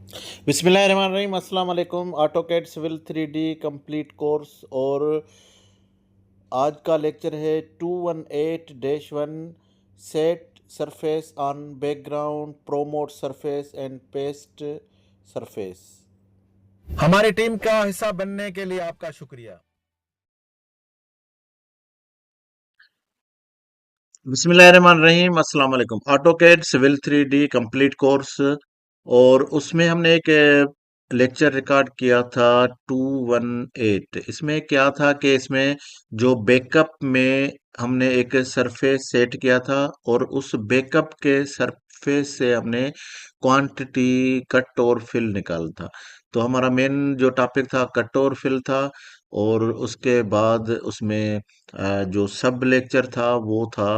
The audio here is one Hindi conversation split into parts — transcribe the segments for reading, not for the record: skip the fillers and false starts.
बिस्मिल्लाहिर्रहमानिर्रहीम अस्सलाम वालेकुम। AutoCAD civil 3D complete course और आज का लेक्चर है 218-1 set surface on background, promote surface and paste surface. हमारी टीम का हिस्सा बनने के लिए आपका शुक्रिया। बिस्मिल्लाहिर्रहमानिर्रहीम अस्सलाम वालेकुम। AutoCAD civil 3D complete course और उसमें हमने एक लेक्चर रिकॉर्ड किया था 218। इसमें क्या था कि इसमें जो बैकअप में हमने एक सरफेस सेट किया था और उस बैकअप के सरफेस से हमने क्वांटिटी कट और फिल निकाला था। तो हमारा मेन जो टॉपिक था कट और फिल था। और उसके बाद उसमें जो सब लेक्चर था वो था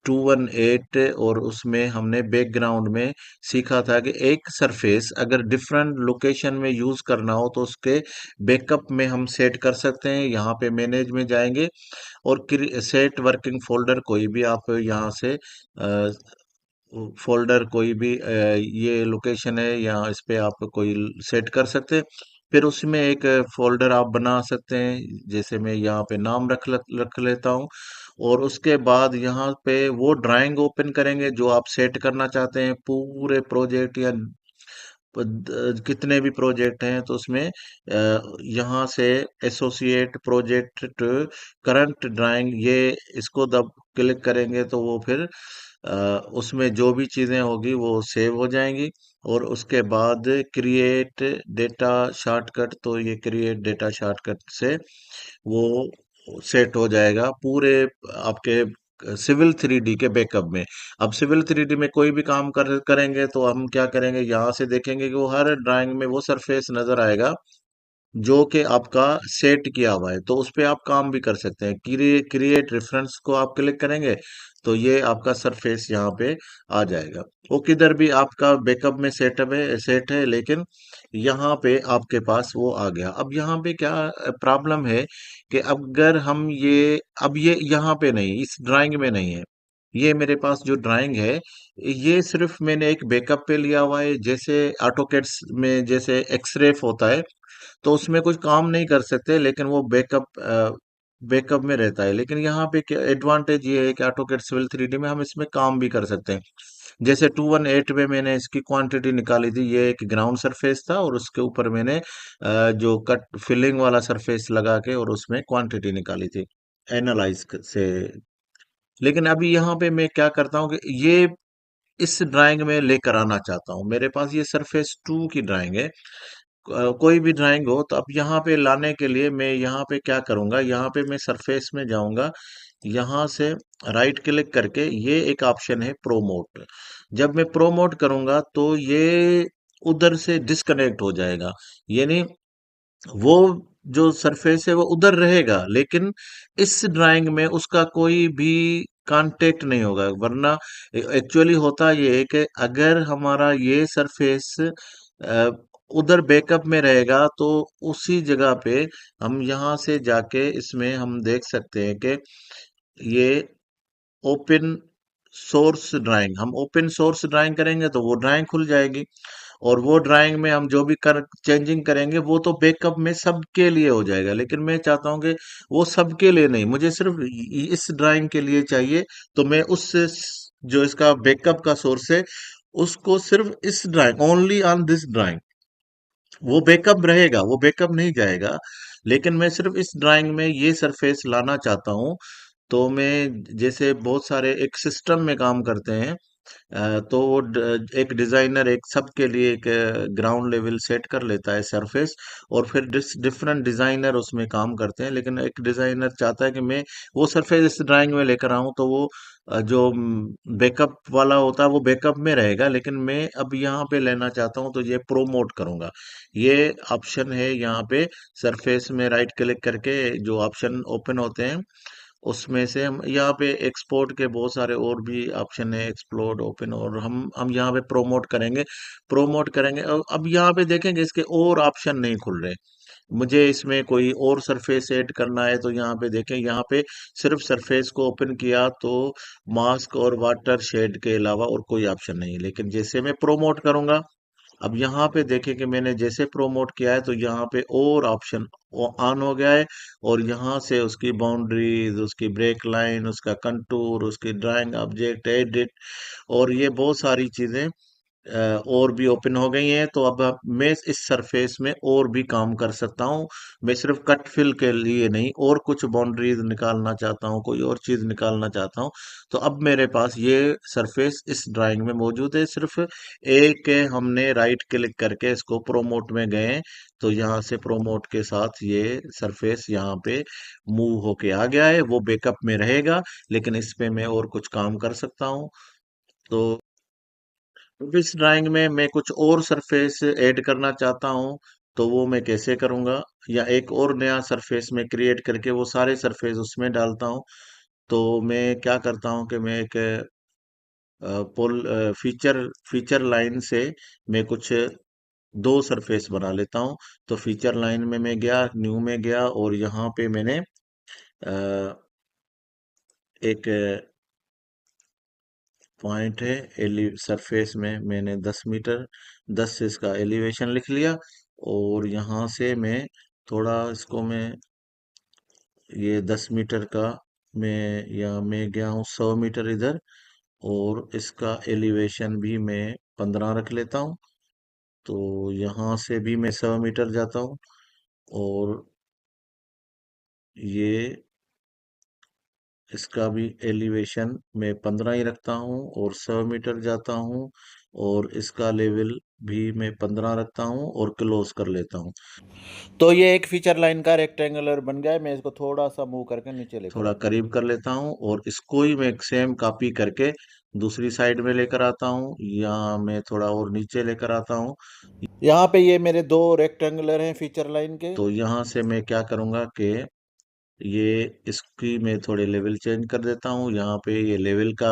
218 और उसमें हमने बैकग्राउंड में सीखा था कि एक सरफेस अगर डिफरेंट लोकेशन में यूज करना हो तो उसके बैकअप में हम सेट कर सकते हैं। यहाँ पे मैनेज में जाएंगे और सेट वर्किंग फोल्डर कोई भी आप यहाँ से फोल्डर कोई भी ये लोकेशन है यहाँ इस पे आप कोई सेट कर सकते हैं। फिर उसमें एक फोल्डर आप बना सकते हैं, जैसे मैं यहाँ पे नाम रख लेता हूँ। और उसके बाद यहाँ पे वो ड्राइंग ओपन करेंगे जो आप सेट करना चाहते हैं, पूरे प्रोजेक्ट या कितने भी प्रोजेक्ट हैं तो उसमें यहाँ से एसोसिएट प्रोजेक्ट करंट ड्राइंग, ये इसको दब क्लिक करेंगे तो वो फिर उसमें जो भी चीजें होगी वो सेव हो जाएंगी। और उसके बाद क्रिएट डेटा शॉर्टकट, तो ये क्रिएट डेटा शॉर्टकट से वो सेट हो जाएगा पूरे आपके सिविल 3D के बैकअप में। अब सिविल 3D में कोई भी काम करेंगे तो हम क्या करेंगे, यहाँ से देखेंगे कि वो हर ड्राइंग में वो सरफेस नजर आएगा जो कि आपका सेट किया हुआ है, तो उस पे आप काम भी कर सकते हैं। क्रिएट रेफरेंस को आप क्लिक करेंगे तो ये आपका सरफेस यहाँ पे आ जाएगा। वो किधर भी आपका बैकअप में सेट है, लेकिन यहाँ पे आपके पास वो आ गया। अब यहाँ पे क्या प्रॉब्लम है कि अगर हम ये यहाँ पे नहीं, इस ड्राइंग में नहीं है। ये मेरे पास जो ड्राइंग है ये सिर्फ मैंने एक बैकअप पे लिया हुआ है, जैसे ऑटोकेड्स में जैसे एक्सरेफ होता है तो उसमें कुछ काम नहीं कर सकते, लेकिन वो बैकअप में रहता है। लेकिन यहाँ पे क्या एडवांटेज ये है कि ऑटोकैड सिविल 3D में हम इसमें काम भी कर सकते हैं। जैसे 218 में मैंने इसकी क्वांटिटी निकाली थी, ये एक ग्राउंड सरफेस था और उसके ऊपर मैंने जो कट फिलिंग वाला सरफेस लगा के और उसमें क्वांटिटी निकाली थी एनालाइज से। लेकिन अभी यहाँ पे मैं क्या करता हूँ कि ये इस ड्राइंग में लेकर आना चाहता हूँ। मेरे पास ये सरफेस 2 की ड्राइंग है। कोई भी ड्राइंग हो तो अब यहाँ पे लाने के लिए मैं यहाँ पे क्या करूँगा, यहाँ पे मैं सरफेस में जाऊँगा। यहाँ से राइट क्लिक करके ये एक ऑप्शन है प्रोमोट। जब मैं प्रोमोट करूँगा तो ये उधर से डिस्कनेक्ट हो जाएगा, यानी वो जो सरफेस है वो उधर रहेगा, लेकिन इस ड्राइंग में उसका कोई भी कांटेक्ट नहीं होगा। वरना एक्चुअली होता ये है कि अगर हमारा ये सरफेस उधर बैकअप में रहेगा तो उसी जगह पे हम यहाँ से जाके इसमें हम देख सकते हैं कि ये ओपन सोर्स ड्राइंग, हम ओपन सोर्स ड्राइंग करेंगे तो वो ड्राइंग खुल जाएगी। और वो ड्राइंग में हम जो भी कर चेंजिंग करेंगे वो तो बैकअप में सबके लिए हो जाएगा, लेकिन मैं चाहता हूँ कि वो सबके लिए नहीं, मुझे सिर्फ इस ड्राइंग के लिए चाहिए। तो मैं उस जो इसका बैकअप का सोर्स है उसको सिर्फ इस drawing, only on this drawing, वो बैकअप रहेगा, वो बैकअप नहीं जाएगा। लेकिन मैं सिर्फ इस ड्राइंग में ये सरफेस लाना चाहता हूँ। तो मैं जैसे बहुत सारे एक सिस्टम में काम करते हैं, तो वो एक डिजाइनर एक सबके लिए एक ग्राउंड लेवल सेट कर लेता है सरफेस। और फिर डिफरेंट डिजाइनर उसमें काम करते हैं, लेकिन एक डिजाइनर चाहता है कि मैं वो सरफेस इस ड्राइंग में लेकर आऊं तो वो जो बैकअप वाला होता है वो बैकअप में रहेगा, लेकिन मैं अब यहाँ पे लेना चाहता हूँ तो ये प्रोमोट करूंगा। ये ऑप्शन है यहाँ पे, सरफेस में राइट क्लिक करके जो ऑप्शन ओपन होते हैं उसमें से हम यहाँ पे एक्सपोर्ट के बहुत सारे और भी ऑप्शन है, एक्सप्लोर ओपन, और हम यहाँ पे प्रोमोट करेंगे। अब यहाँ पे देखेंगे इसके और ऑप्शन नहीं खुल रहे। मुझे इसमें कोई और सरफेस ऐड करना है तो यहाँ पे देखें, यहाँ पे सिर्फ सरफेस को ओपन किया तो मास्क और वाटर शेड के अलावा और कोई ऑप्शन नहीं है। लेकिन जैसे मैं प्रोमोट करूंगा अब यहाँ पे देखें कि मैंने जैसे प्रोमोट किया है तो यहाँ पे और ऑप्शन ऑन हो गया है, और यहाँ से उसकी बाउंड्रीज, उसकी ब्रेक लाइन, उसका कंटूर, उसकी ड्राइंग ऑब्जेक्ट, एडिट, और ये बहुत सारी चीजें और भी ओपन हो गई हैं। तो अब मैं इस सरफेस में और भी काम कर सकता हूँ। मैं सिर्फ कट फिल के लिए नहीं, और कुछ बाउंड्रीज निकालना चाहता हूँ, कोई और चीज निकालना चाहता हूँ। तो अब मेरे पास ये सरफेस इस ड्राइंग में मौजूद है। सिर्फ एक हमने राइट क्लिक करके इसको प्रोमोट में गए, तो यहाँ से प्रोमोट के साथ ये सरफेस यहाँ पे मूव होके आ गया है। वो बैकअप में रहेगा, लेकिन इस पे मैं और कुछ काम कर सकता हूँ। तो इस ड्राइंग में मैं कुछ और सरफेस ऐड करना चाहता हूँ, तो वो मैं कैसे करूँगा? या एक और नया सरफेस में क्रिएट करके वो सारे सरफेस उसमें डालता हूँ। तो मैं क्या करता हूँ कि मैं एक पोल फीचर फीचर लाइन से मैं कुछ दो सरफेस बना लेता हूँ। तो फीचर लाइन में मैं गया, न्यू में गया, और यहाँ पे मैंने एक पॉइंट है एलि सरफेस में, मैंने 10 मीटर 10 से इसका एलिवेशन लिख लिया। और यहाँ से मैं थोड़ा इसको मैं ये 10 मीटर का मैं, या मैं गया हूँ 100 मीटर इधर, और इसका एलिवेशन भी मैं 15 रख लेता हूँ। तो यहाँ से भी मैं 100 मीटर जाता हूँ, और ये इसका भी एलिवेशन मैं 15 ही रखता हूँ, और 100 मीटर जाता हूँ, और इसका लेवल भी मैं 15 रखता हूँ, और क्लोज कर लेता हूँ। तो ये एक फीचर लाइन का रेक्टेंगुलर बन गया है। मैं इसको थोड़ा सा मूव करके नीचे लेकर थोड़ा आता हूँ। करीब कर लेता हूँ, और इसको ही मैं सेम कॉपी करके दूसरी साइड में लेकर आता हूँ, या मैं थोड़ा और नीचे लेकर आता हूँ। यहाँ पे ये मेरे दो रेक्टेंगुलर हैं फीचर लाइन के। तो यहाँ से मैं क्या करूँगा कि ये इसकी मैं थोड़े लेवल चेंज कर देता हूँ। यहाँ पे ये लेवल का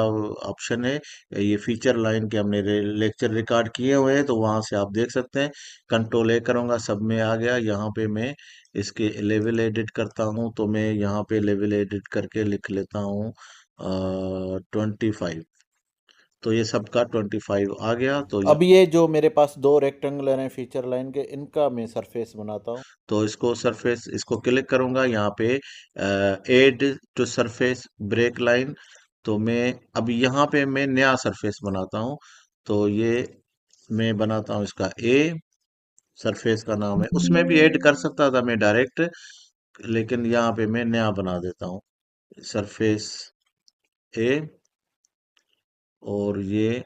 ऑप्शन है। ये फीचर लाइन के हमने लेक्चर रिकॉर्ड किए हुए हैं, तो वहां से आप देख सकते हैं। कंट्रोल ए करूँगा, सब में आ गया। यहाँ पे मैं इसके लेवल एडिट करता हूँ, तो मैं यहाँ पे लेवल एडिट करके लिख लेता हूँ 25। तो ये सबका 25 आ गया। अब ये जो मेरे पास दो रेक्टेंगुलर हैं फीचर लाइन के, इनका मैं सरफेस बनाता हूँ। तो इसको सरफेस, इसको क्लिक करूंगा यहाँ पे, add to surface break line. तो मैं अब यहाँ पे मैं नया सरफेस बनाता हूँ। तो ये मैं बनाता हूँ इसका ए, सरफेस का नाम है। उसमें भी ऐड कर सकता था मैं डायरेक्ट, लेकिन यहाँ पे मैं नया बना देता हूँ, सरफेस ए। और ये,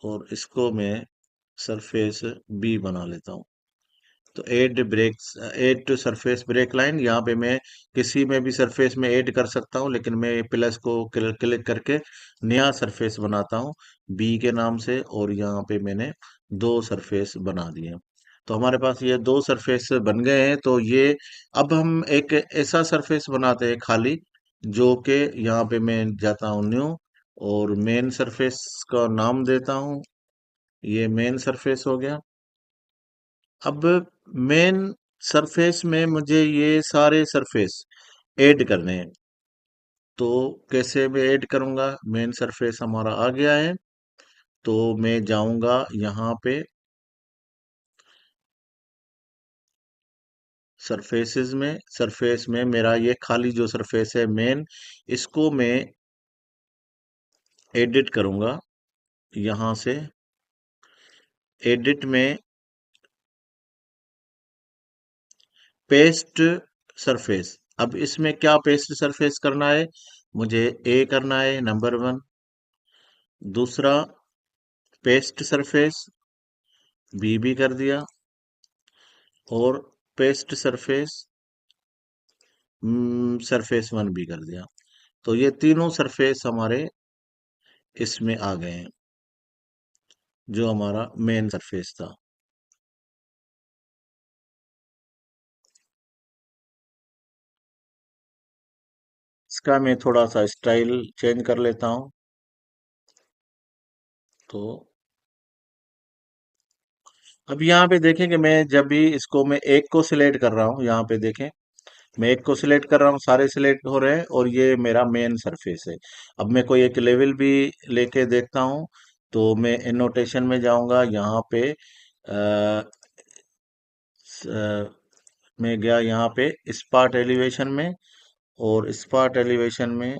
और इसको मैं सरफेस बी बना लेता हूँ। तो add to surface break line, यहाँ पे मैं किसी में भी सरफेस में ऐड कर सकता हूँ, लेकिन मैं प्लस को क्लिक करके नया सरफेस बनाता हूँ बी के नाम से, और यहाँ पे मैंने दो सरफेस बना दिए। तो हमारे पास ये दो सरफेस बन गए हैं। तो ये, अब हम एक ऐसा सरफेस बनाते हैं खाली, जो कि यहाँ पे मैं जाता हूँ न्यू, और मेन सरफेस का नाम देता हूँ। ये मेन सरफेस हो गया। अब मेन सरफेस में मुझे ये सारे सरफेस ऐड करने हैं। तो कैसे मैं ऐड करूंगा? मेन सरफेस हमारा आ गया है, तो मैं जाऊंगा यहाँ पे सरफेसेस में। सरफेस में मेरा ये खाली जो सरफेस है मेन, इसको मैं एडिट करूंगा यहाँ से। एडिट में पेस्ट सरफेस। अब इसमें क्या पेस्ट सरफेस करना है? मुझे ए करना है, नंबर 1। दूसरा, पेस्ट सरफेस बी भी कर दिया, और पेस्ट सरफेस सरफेस 1 भी कर दिया। तो ये तीनों सरफेस हमारे इसमें आ गए हैं, जो हमारा मेन सरफेस था। इसका मैं थोड़ा सा स्टाइल चेंज कर लेता हूँ। तो अब यहाँ पे देखें कि मैं जब भी इसको मैं एक को सिलेक्ट कर रहा हूँ, यहाँ पे देखें मैं एक को सिलेक्ट कर रहा हूँ, सारे सिलेक्ट हो रहे हैं और ये मेरा मेन सरफेस है। अब मैं कोई एक लेवल भी लेके देखता हूँ, तो मैं एनोटेशन में जाऊंगा, यहाँ पे मैं गया यहाँ पे स्पार्ट एलिवेशन में, और स्पार्ट एलिवेशन में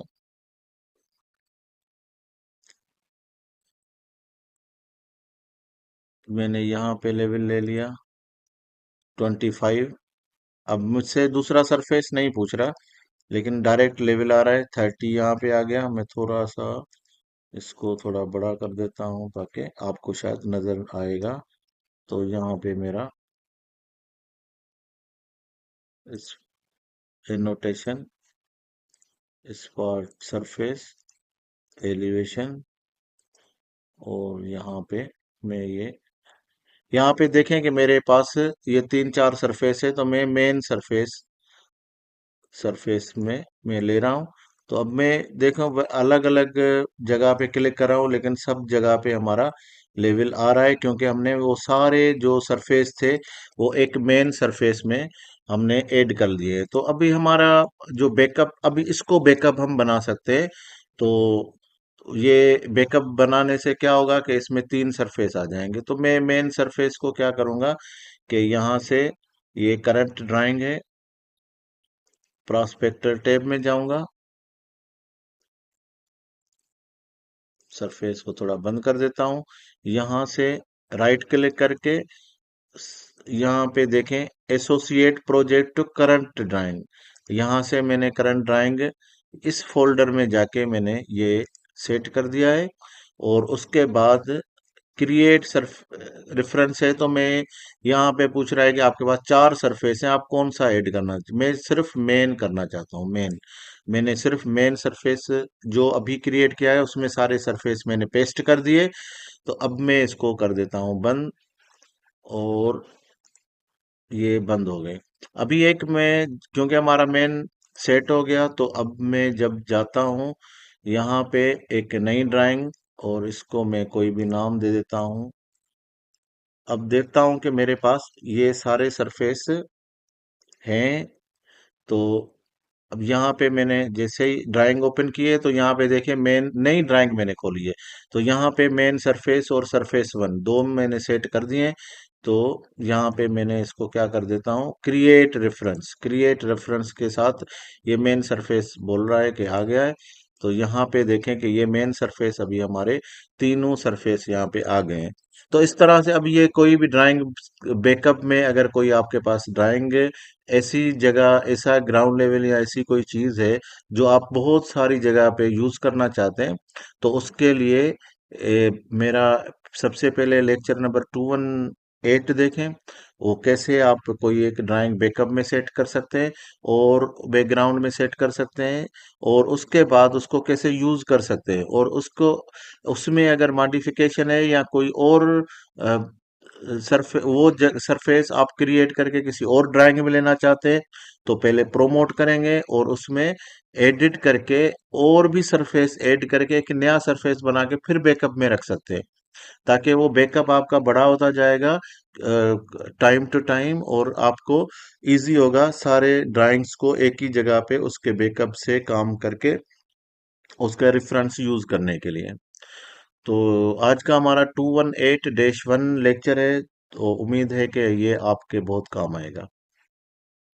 मैंने यहाँ पे लेवल ले लिया 25। अब मुझसे दूसरा सरफेस नहीं पूछ रहा, लेकिन डायरेक्ट लेवल आ रहा है 30, यहाँ पे आ गया। मैं थोड़ा सा इसको थोड़ा बड़ा कर देता हूँ ताकि आपको शायद नजर आएगा। तो यहाँ पे मेरा इस नोटेशन स्पार्ट सरफेस एलिवेशन, और यहाँ पे मैं ये यहाँ पे देखें कि मेरे पास ये तीन चार सरफेस है, तो मैं मेन सरफेस सरफेस में मैं ले रहा हूँ। तो अब मैं देखो अलग अलग जगह पे क्लिक कर रहा हूँ, लेकिन सब जगह पे हमारा लेवल आ रहा है, क्योंकि हमने वो सारे जो सरफेस थे वो एक मेन सरफेस में हमने ऐड कर दिए। तो अभी हमारा जो बैकअप, अभी इसको बैकअप हम बना सकते हैं। तो ये बैकअप बनाने से क्या होगा कि इसमें तीन सरफेस आ जाएंगे। तो मैं मेन सरफेस को क्या करूंगा कि यहाँ से ये करंट ड्राइंग है, प्रॉस्पेक्टर टैब में जाऊंगा, सरफेस को थोड़ा बंद कर देता हूँ। यहाँ से राइट क्लिक करके यहाँ पे देखें associate project to current drawing, यहाँ से मैंने करंट ड्राइंग इस फोल्डर में जाके मैंने ये सेट कर दिया है। और उसके बाद क्रिएट सरफ रेफरेंस है, तो मैं यहाँ पे पूछ रहा है कि आपके पास चार सरफेस हैं, आप कौन सा ऐड करना, मैं सिर्फ मेन करना चाहता हूँ, मेन। मैंने सिर्फ मेन सरफेस जो अभी क्रिएट किया है उसमें सारे सरफेस मैंने पेस्ट कर दिए। तो अब मैं इसको कर देता हूँ बंद, और ये बंद हो गए। अभी एक मैं, क्योंकि हमारा मेन सेट हो गया, तो अब मैं जब जाता हूँ यहाँ पे एक नई ड्राइंग, और इसको मैं कोई भी नाम दे देता हूँ। अब देखता हूँ कि मेरे पास ये सारे सरफेस हैं। तो अब यहाँ पे मैंने जैसे ही ड्राइंग ओपन की है, तो यहाँ पे देखिए मेन नई ड्राइंग मैंने खोली है। तो यहाँ पे मेन सरफेस और सरफेस वन दो मैंने सेट कर दिए हैं। तो यहाँ पे मैंने इसको क्या कर देता हूँ, क्रिएट रेफरेंस के साथ ये मेन सरफेस बोल रहा है कि आ गया है। तो यहाँ पे देखें कि ये मेन सरफेस अभी हमारे तीनों सरफेस यहाँ पे आ गए हैं। तो इस तरह से अब ये कोई भी ड्राइंग बैकअप में, अगर कोई आपके पास ड्राइंग ऐसी जगह, ऐसा ग्राउंड लेवल या ऐसी कोई चीज है जो आप बहुत सारी जगह पे यूज करना चाहते हैं, तो उसके लिए मेरा सबसे पहले लेक्चर नंबर 218 देखें, वो कैसे आप कोई एक ड्राइंग बैकअप में सेट कर सकते हैं और बैकग्राउंड में सेट कर सकते हैं, और उसके बाद उसको कैसे यूज कर सकते हैं, और उसको उसमें अगर मॉडिफिकेशन है या कोई और सरफेस आप क्रिएट करके किसी और ड्राइंग में लेना चाहते हैं, तो पहले प्रोमोट करेंगे और उसमें एडिट करके और भी सरफेस ऐड करके एक नया सरफेस बना के फिर बैकअप में रख सकते हैं, ताकि वो बैकअप आपका बड़ा होता जाएगा टाइम टू टाइम, और आपको इजी होगा सारे ड्राइंग्स को एक ही जगह पे उसके बैकअप से काम करके उसका रेफरेंस यूज करने के लिए। तो आज का हमारा 218-1 लेक्चर है, तो उम्मीद है कि ये आपके बहुत काम आएगा।